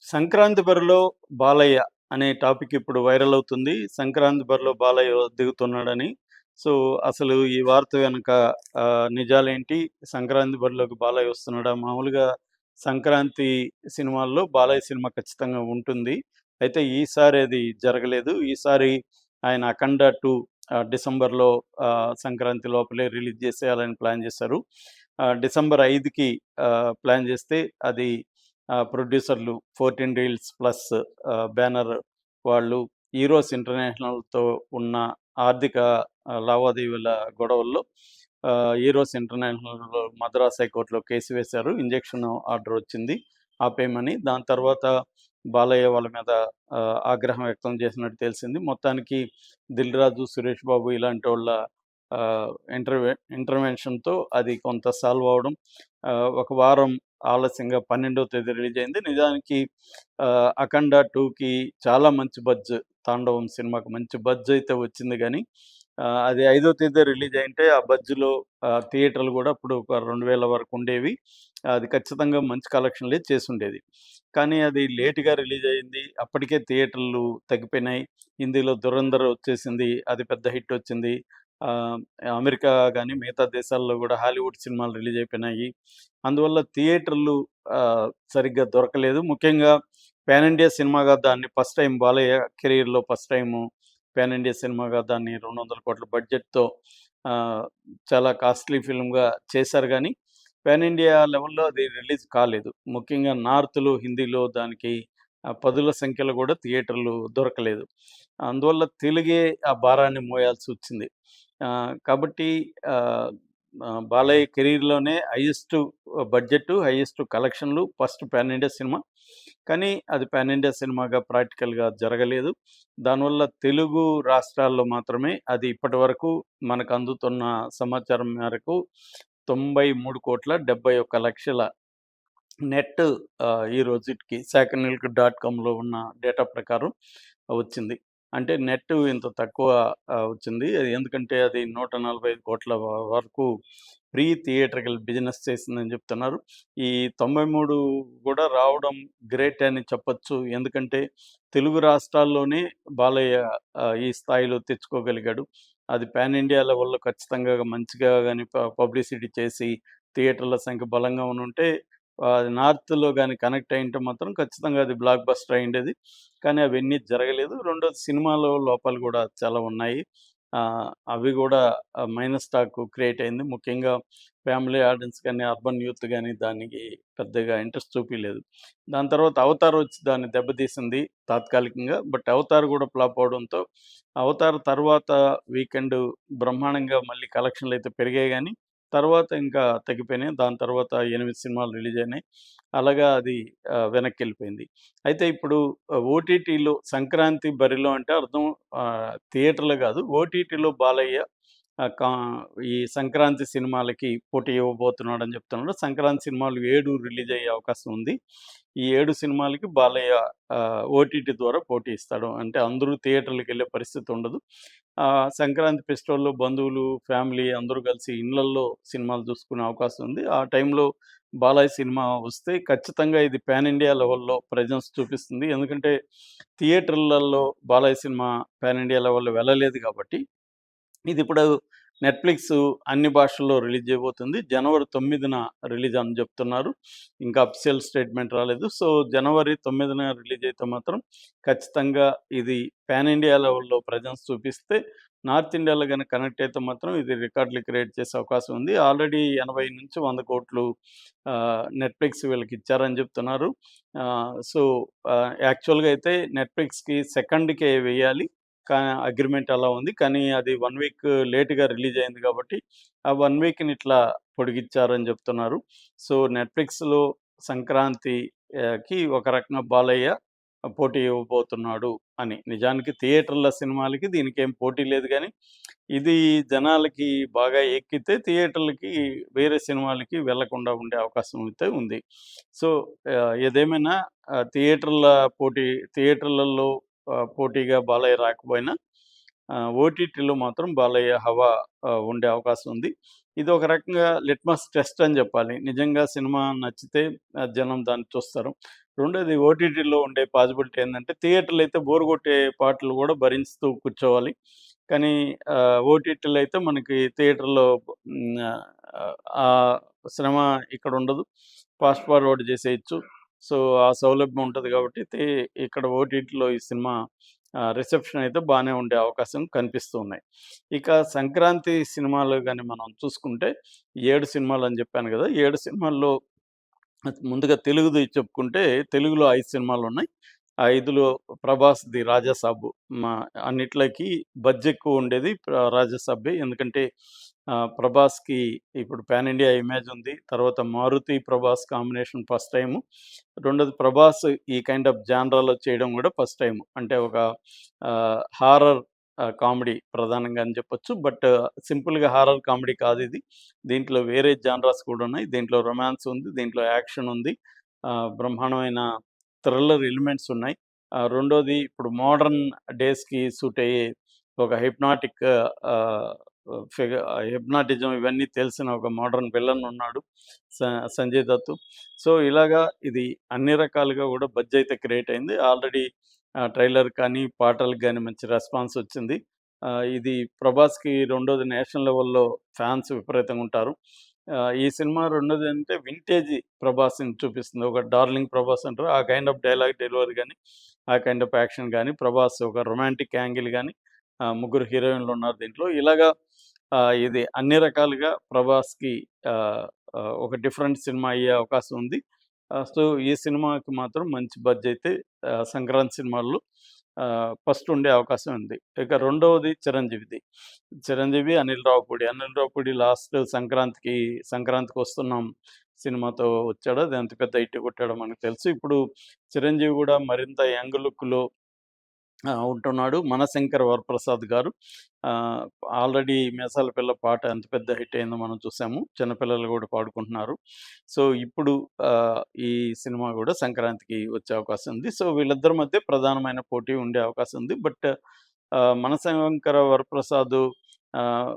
సంక్రాంతి బరిలో బాలయ్య అనే టాపిక్ ఇప్పుడు వైరల్ అవుతుంది. సంక్రాంతి బరిలో బాలయ్య దిగుతున్నాడని. సో, అసలు ఈ వార్త వెనక నిజాలేంటి? సంక్రాంతి బరిలోకి బాలయ్య వస్తున్నాడా? మామూలుగా సంక్రాంతి సినిమాల్లో బాలయ్య సినిమా ఖచ్చితంగా ఉంటుంది. అయితే ఈసారి అది జరగలేదు. ఈసారి ఆయన 'అఖండ 2' డిసెంబర్‌లో సంక్రాంతి లోపలే రిలీజ్ చేసేయాలని ప్లాన్ చేశారు. డిసెంబర్ 5కి ప్లాన్ చేస్తే అది ప్రొడ్యూసర్లు 14 రీల్స్ ప్లస్ బ్యానర్ వాళ్ళు ఈరోస్ ఇంటర్నేషనల్‌తో ఉన్న ఆర్థిక లావాదేవీల గొడవల్లో ఈరోస్ ఇంటర్నేషనల్ మద్రాస్ హైకోర్టులో కేసు వేశారు. ఇంజెక్షన్ ఆర్డర్ వచ్చింది ఆపేయమని. దాని తర్వాత బాలయ్య వాళ్ళ మీద ఆగ్రహం వ్యక్తం చేసినట్టు తెలిసింది. మొత్తానికి 'దిల్ రాజు', 'సురేష్ బాబు' ఇలాంటోళ్ళ ఆహ్, ఇంటర్వెన్షన్‌తో అది కొంత సాల్వ్ అవ్వడం. ఒక వారం ఆలస్యంగా 12వ తేదీ రిలీజ్ అయింది. నిజానికి 'అఖండ 2'కి చాలా మంచి బజ్ 'తాండవం' సినిమాకి మంచి బజ్ అయితే వచ్చింది గానీ, అది 5వ తేదీ రిలీజ్ అయింటే ఆ బజ్‌లో థియేటర్లు గూడా అప్పుడు ఒక 2000 వరకు ఉండేవి. అది ఖచ్చితంగా మంచి కలెక్షన్‌లే చేసుండేది. కానీ అది లేట్‌గా రిలీజ్ అయింది. అప్పటికే థియేటర్లు తగ్గిపోయినాయి. హిందీలో 'ధురంధర్' వచ్చేసింది. అది పెద్ద హిట్ వచ్చింది. ఆహ్, అమెరికా గాని, మిగతా దేశాల్లో గూడా హాలీవుడ్ సినిమాలు రిలీజ్ అయిపోయినాయి. అందువల్ల థియేటర్లు సరిగ్గా దొరకలేదు. ముఖ్యంగా పాన్ ఇండియా సినిమాగా దాన్ని ఫస్ట్ టైమ్ బాలయ్య కెరియర్‌లో ఫస్ట్ టైము పాన్ ఇండియా సినిమాగా దాన్ని 200,00,00,000 బడ్జెట్‌తో ఆహ్, చాలా కాస్ట్‌లీ ఫిల్మ్‌గా చేశారు గానీ, పాన్ ఇండియా లెవెల్‌లో అది రిలీజ్ కాలేదు. ముఖ్యంగా నార్త్‌లో, హిందీలో దానికి పదుల సంఖ్యలో గూడా థియేటర్లు దొరకలేదు. అందువల్ల తెలుగే ఆ భారాన్ని మోయాల్సొచ్చింది. కాబట్టి ఆహ్, బాలయ్య కెరీర్‌లోనే హైయెస్ట్ బడ్జెట్, హైయెస్ట్ కలెక్షన్‌లు ఫస్ట్ పాన్ ఇండియా సినిమా. కానీ అది పాన్ ఇండియా సినిమాగా ప్రాక్టికల్‌గా జరగలేదు. దానివల్ల తెలుగు రాష్ట్రాల్లో మాత్రమే అది ఇప్పటివరకు మనకు అందుతున్న సమాచారం మేరకు 93,71,00,000 నెట్ ఈ రోజుటికి శాఖనిల్క్ డాట్ కామ్‌లో ఉన్న డేటా ప్రకారం వచ్చింది. అంటే నెట్ ఇంత తక్కువ వచ్చింది. అది ఎందుకంటే అది 145,00,00,000 వరకు ప్రీ థియేట్రికల్ బిజినెస్ చేసిందని చెప్తున్నారు. ఈ 93 కూడా రావడం గ్రేట్ అని చెప్పొచ్చు. ఎందుకంటే తెలుగు రాష్ట్రాల్లోనే బాలయ్య ఈ స్థాయిలో తెచ్చుకోగలిగాడు. అది పాన్ ఇండియా లెవెల్‌లో ఖచ్చితంగా మంచిగా గాని పబ్లిసిటీ చేసి థియేటర్ల సంఖ్య బలంగా ఉండుంటే నార్త్‌లో గాని కనెక్ట్ అయ్యుంటే మాత్రం ఖచ్చితంగా అది బ్లాక్ బస్టర్ అయ్యుండేది. కానీ అవన్నీ జరగలేదు. రెండోది సినిమాలో లోపాలు గూడా చాలా ఉన్నాయి. అవి గూడా మైనస్ టాక్ క్రియేట్ అయింది. ముఖ్యంగా ఫ్యామిలీ ఆడియన్స్ గాని, అర్బన్ యూత్ గాని దానికి పెద్దగా ఇంట్రెస్ట్ చూపియలేదు. దాని తర్వాత 'అవతార్' వచ్చి దాన్ని దెబ్బతీసింది తాత్కాలికంగా. బట్ 'అవతార్' గూడా ఫ్లాప్ అవ్వడంతో 'అవతార్' తర్వాత వీకెండ్ బ్రహ్మాండంగా మళ్ళీ కలెక్షన్‌లయితే పెరిగాయి గానీ తర్వాత ఇంకా తగ్గిపోయినాయి. దాని తర్వాత 8 సినిమాలు రిలీజ్ అయినాయి. అలాగా అది వెనక్కెళ్ళిపోయింది. అయితే ఇప్పుడు ఓటీటీలో సంక్రాంతి బరిలో అంటే అర్థం థియేటర్‌లో గాదు. ఓటీటీలో బాలయ్య ఆహ్, కా ఈ సంక్రాంతి సినిమాలకి పోటీ ఇవ్వబోతున్నాడని చెప్తున్నాడు. సంక్రాంతి సినిమాలు 7 రిలీజ్ అయ్యే అవకాశం ఉంది. ఈ 7 సినిమాలకి బాలయ్య ఓటీటీ ద్వారా పోటీ ఇస్తాడు. అంటే అందరూ థియేటర్‌లకెళ్ళే పరిస్థితి ఉండదు. సంక్రాంతి ఫెస్టివల్‌లో బంధువులు, ఫ్యామిలీ అందరూ కలిసి ఇళ్ళల్లో సినిమాలు చూసుకునే అవకాశం ఉంది. ఆ టైంలో బాలయ్య సినిమా వస్తే ఖచ్చితంగా ఇది పాన్ ఇండియా లెవెల్‌లో ప్రెజెన్స్ చూపిస్తుంది. ఎందుకంటే థియేటర్‌లలో బాలయ్య సినిమా పాన్ ఇండియా లెవెల్‌లో వెళ్ళలేదు కాబట్టి ఇదిప్పుడు నెట్‌ఫ్లిక్స్ అన్ని భాషల్లో రిలీజ్ చేయబోతుంది. జనవరి 9న రిలీజ్ అని జెప్తున్నారు. ఇంకా అఫీషియల్ స్టేట్‌మెంట్ రాలేదు. సో, జనవరి 9న రిలీజ్ అయితే మాత్రం ఖచ్చితంగా ఇది పాన్ ఇండియా లెవెల్‌లో ప్రెజెన్స్ చూపిస్తే, నార్త్ ఇండియాలో గనుక కనెక్ట్ అయితే మాత్రం ఇది రికార్డులు క్రియేట్ చేసే అవకాశం ఉంది. ఆల్రెడీ 80-100 కోట్లు నెట్‌ఫ్లిక్స్ వీళ్ళకి ఇచ్చారని జెప్తున్నారు. సో, యాక్చువల్‌గా అయితే నెట్‌ఫ్లిక్స్‌కి సెకండ్‌కే వెయ్యాలి. కా అగ్రీమెంట్ అలా ఉంది. కానీ అది 1 వీక్ లేట్‌గా రిలీజ్ అయింది కాబట్టి, ఆ 1 వీక్‌ని ఇట్లా పొడిగిచ్చారని జెప్తున్నారు. సో, నెట్‌ఫ్లిక్స్‌లో సంక్రాంతి కి ఒక రకంగా బాలయ్య పోటీ ఇవ్వబోతున్నాడు అని. నిజానికి థియేటర్ల సినిమాలకి దీనికేం పోటీ లేదు గానీ, ఇది జనాలకి బాగా ఎక్కితే థియేటర్లకి వేరే సినిమాలకి వెళ్ళకుండా ఉండే అవకాశం అయితే ఉంది. సో, ఏదేమైనా థియేటర్లలో పోటీగా బాలయ్య రాకపోయినా ఓటీటీలో మాత్రం బాలయ్య హవా ఉండే అవకాశం ఉంది. ఇది ఒక రకంగా లిట్మస్ టెస్ట్ అని జెప్పాలి. నిజంగా సినిమా నచ్చితే జనం దాన్ని చూస్తారు. రెండోది ఓటీటీలో ఉండే పాజిబిలిటీ ఏందంటే, థియేటర్‌లో అయితే బోర్ కొట్టే పాటలు గూడా భరిస్తూ కూర్చోవాలి. కానీ ఓటీటీలో అయితే మనకి థియేటర్‌లో హ్మ్. ఆ శ్రమ ఇక్కడుండదు. ఫాస్ట్ ఫార్వర్డ్ చేసేయొచ్చు. సో, ఆ సౌలభ్యం ఉంటది కాబట్టి ఇక్కడ ఓటీటీలో ఈ సినిమా రిసెప్షన్ అయితే బానే ఉండే అవకాశం కనిపిస్తూ ఉన్నాయి. ఇక సంక్రాంతి సినిమాలు గాని మనం చూసుకుంటే 7 సినిమాలని జెప్పాను గదా! 7 సినిమాల్లో ముందుగా తెలుగుది చెప్పుకుంటే, తెలుగులో 5 సినిమాలున్నాయి. ఆ 5లో ప్రభాస్‌ది 'రాజాసాబు' మా అన్నిట్లకి బజ్ ఎక్కువుండేది 'రాజాసాబే'. ఎందుకంటే ప్రభాస్‌కి ఇప్పుడు పాన్ ఇండియా ఇమేజ్ ఉంది. తర్వాత 'Maruthi' 'Prabhas' combination first time. రెండోది 'ప్రభాస్' ఈ కైండ్ ఆఫ్ జానరాలో చేయడం గూడా ఫస్ట్ టైము. అంటే ఒక హారర్ కామెడీ ప్రధానంగా అని చెప్పొచ్చు. బట్ సింపుల్‌గా హారర్ కామెడీ కాదిది. దీంట్లో వేరే జానరాస్ కూడా ఉన్నాయి. దీంట్లో రొమాన్స్ ఉంది. దీంట్లో యాక్షన్ ఉంది. బ్రహ్మాండమైన థ్రిల్లర్ ఎలిమెంట్స్ ఉన్నాయి. రెండోది ఇప్పుడు మోడర్న్ డేస్‌కి సూట్ అయ్యే ఒక హిప్నాటిక్ ఆహ్, హిప్నాటిజం ఇవన్నీ తెలిసిన ఒక మోడర్న్ విలన్ ఉన్నాడు. స సంజయ్ దత్. సో, ఇలాగా ఇది అన్ని రకాలుగా గూడా బజ్ అయితే క్రియేట్ అయింది. ఆల్రెడీ ట్రైలర్ కానీ, పాటలకు గాని మంచి రెస్పాన్స్ వచ్చింది. ఇది ప్రభాస్‌కి రెండోది నేషనల్ లెవెల్‌లో ఫ్యాన్స్ విపరీతంగా ఉంటారు. ఈ సినిమా రెండోది అంటే వింటేజ్ ప్రభాస్‌ని చూపిస్తుంది. ఒక డార్లింగ్ ప్రభాస్ అంటారు. ఆ కైండ్ ఆఫ్ డైలాగ్ డెలివరీ గాని, ఆ కైండ్ ఆఫ్ యాక్షన్ గాని, ప్రభాస్ ఒక రొమాంటిక్ యాంగిల్ గాని, ముగ్గురు హీరోయిన్‌లు ఉన్నారు దీంట్లో. ఇలాగా ఇది అన్ని రకాలుగా ప్రభాస్‌కి ఆహ్, ఆహ్, ఒక డిఫరెంట్ సినిమా అయ్యే అవకాశం ఉంది. సో, ఈ సినిమాకి మాత్రం మంచి బజ్ అయితే సంక్రాంతి సినిమాల్లో ఫస్ట్ ఉండే అవకాశం ఉంది. ఇక రెండవది చిరంజీవిది. చిరంజీవి, అనిల్ రావిపూడి. అనిల్ రావిపూడి లాస్ట్ సంక్రాంతికొస్తున్నాం సినిమాతో వచ్చాడు. అది ఎంత పెద్ద హిట్ కొట్టాడో మనకు తెలుసు. ఇప్పుడు చిరంజీవి గూడా మరింత యంగ్ లుక్‌లో ఉంటున్నాడు. 'మనశంకర్ వరప్రసాద్' గారు. ఆహ్, ఆల్రెడీ 'మీసాల పిల్ల' పాట ఎంత పెద్ద హిట్ అయిందో మనం చూసాము. చిన్నపిల్లలు గూడా పాడుకుంటున్నారు. సో, ఇప్పుడు ఈ సినిమా గూడా సంక్రాంతికి వచ్చే అవకాశం ఉంది. సో, వీళ్ళిద్దరి మధ్య ప్రధానమైన పోటీ ఉండే అవకాశం ఉంది. బట్ 'మనశంకర వరప్రసాద్' ఆహ్,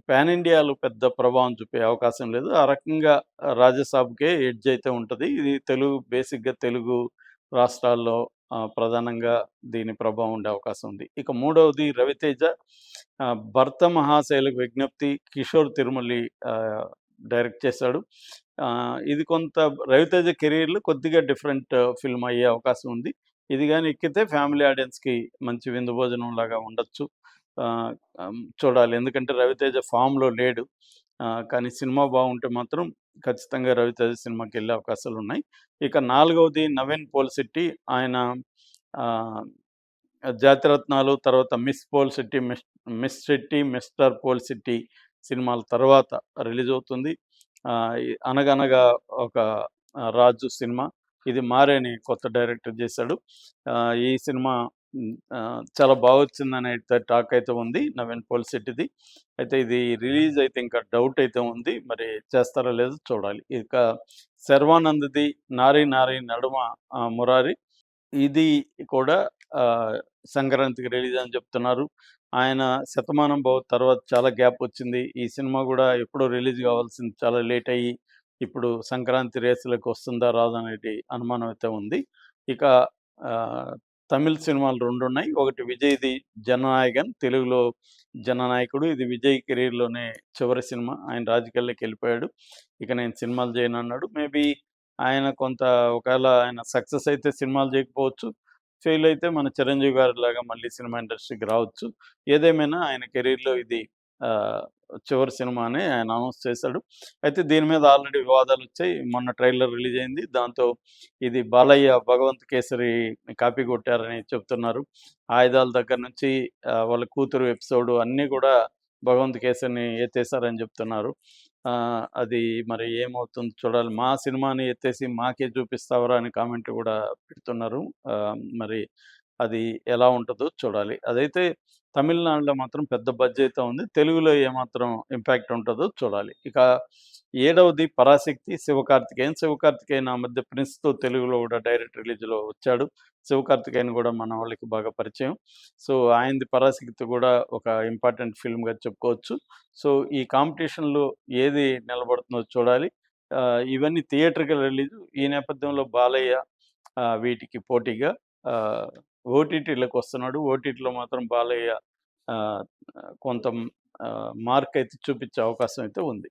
పాన్ ఇండియాలో పెద్ద ప్రభావం చూపే అవకాశం లేదు. ఆ రకంగా 'రాజాసాబ్‌కే' ఎడ్జ్ అయితే ఉంటది. ఇది బేసిక్‌గా తెలుగు రాష్ట్రాల్లో ప్రధానంగా దీని ప్రభావం ఉండే అవకాశం ఉంది. ఇక మూడవది 'రవితేజ' 'భర్త మహాశైలకు విజ్ఞప్తి' కిషోర్ తిరుమలి డైరెక్ట్ చేశాడు. ఇది కొంత 'రవితేజ' కెరియర్‌లో కొద్దిగా డిఫరెంట్ ఫిల్మ్ అయ్యే అవకాశం ఉంది. ఇది గాని ఎక్కితే ఫ్యామిలీ ఆడియన్స్‌కి మంచి విందు భోజనంలాగా ఉండొచ్చు. ఆహ్, చూడాలి. ఎందుకంటే 'రవితేజ' ఫామ్‌లో లేడు. కానీ సినిమా బావుంటే మాత్రం ఖచ్చితంగా 'రవితేజ' సినిమాకెళ్ళే అవకాశాలున్నాయి. ఇక నాలుగవది 'నవీన్ పోలిశెట్టి' ఆయన ఆహ్, 'జాతిరత్నాలు' తర్వాత 'miss Polishetty', 'miss Shetty', 'mister Polishetty' సినిమాల తర్వాత రిలీజవుతుంది. 'అనగనగా ఒక రాజు' సినిమా. ఇది 'మారని' కొత్త డైరెక్టర్ జేశాడు. ఈ సినిమా చాలా బాగొచ్చిందనైతే టాక్ అయితే ఉంది 'నవీన్ పోలిశెట్టి'ది. అయితే ఇది రిలీజ్ అయితే ఇంకా డౌట్ అయితే ఉంది. మరి చేస్తారో లేదో చూడాలి. ఇక 'శర్వానంద్‌ది' 'నారి నారి నడుమ మురారి' ఇది కూడా ఆహ్, సంక్రాంతికి రిలీజ్ అని చెప్తున్నారు. ఆయన 'శతమానం భవ' తర్వాత చాలా గ్యాప్ వచ్చింది. ఈ సినిమా గూడా ఎప్పుడో రిలీజ్ కావాల్సింది చాలా లేట్ అయ్యి, ఇప్పుడు సంక్రాంతి రేసులోకి వస్తుందా? రాదా? అనేది అనుమానం అయితే ఉంది. ఇక ఆహ్, తమిళ్ సినిమాలు 2 ఉన్నాయి. ఒకటి విజయ్‌ది 'జననాయకన్' తెలుగులో 'జననాయకుడు' ఇది విజయ్ కెరియర్‌లోనే చివరి సినిమా. ఆయన రాజకీయాల్లోకెళ్ళిపోయాడు. ఇక నేను సినిమాలు చేయనన్నాడు. మేబీ ఆయన కొంత ఒకవేళ ఆయన సక్సెస్ అయితే సినిమాలు చేయకపోవచ్చు. ఫెయిల్ అయితే మన 'చిరంజీవి' గారిలాగా మళ్ళీ సినిమా ఇండస్ట్రీకి రావచ్చు. ఏదేమైనా ఆయన కెరీర్‌లో ఇది ఆహ్, చివరి సినిమా అని ఆయన అనౌన్స్ చేశాడు. అయితే దీని మీద ఆల్రెడీ వివాదాలొచ్చాయి. మొన్న ట్రైలర్ రిలీజ్ అయింది. దాంతో ఇది బాలయ్య 'భగవంత్ కేసరి' కాపీ కొట్టారని చెప్తున్నారు. ఆయుధాల దగ్గర నుంచి వాళ్ళ కూతురు ఎపిసోడ్ అన్నీ కూడా 'భగవంత్ కేసరిని' ఎత్తేసారని చెప్తున్నారు. అది మరి ఏమవుతుందో చూడాలి. మా సినిమాని ఎత్తేసి మాకే చూపిస్తావురా అని కామెంట్లు గూడా పెడుతున్నారు. మరి అది ఎలా ఉంటదో చూడాలి. అదైతే తమిళనాడులో మాత్రం పెద్ద బజ్ అయితే ఉంది. తెలుగులో ఏమాత్రం ఇంపాక్ట్ ఉంటదో చూడాలి. ఇక ఏడవది 'పరాశక్తి' శివకార్తికేయన్. శివకార్తికేయన్ ఆ మధ్య 'ప్రిన్స్‌తో' తెలుగులో గూడా డైరెక్ట్ రిలీజ్‌లో వచ్చాడు. శివకార్తికేయన్ గూడా మన వాళ్ళకి బాగా పరిచయం. సో, ఆయనది 'పరాశక్తి' గూడా ఒక ఇంపార్టెంట్ ఫిల్మ్‌గా చెప్పుకోవచ్చు. సో, ఈ కాంపిటీషన్‌లో ఏది నిలబడుతుందో చూడాలి. ఇవన్నీ థియేట్రికల్ రిలీజు. ఈ నేపథ్యంలో 'బాలయ్య' వీటికి పోటీగా ఆహ్, ఓటీటీలకు వస్తున్నాడు. ఓటీటీలో మాత్రం బాలయ్య ఆహ్, కొంత మార్క్ అయితే చూపించే అవకాశం అయితే ఉంది.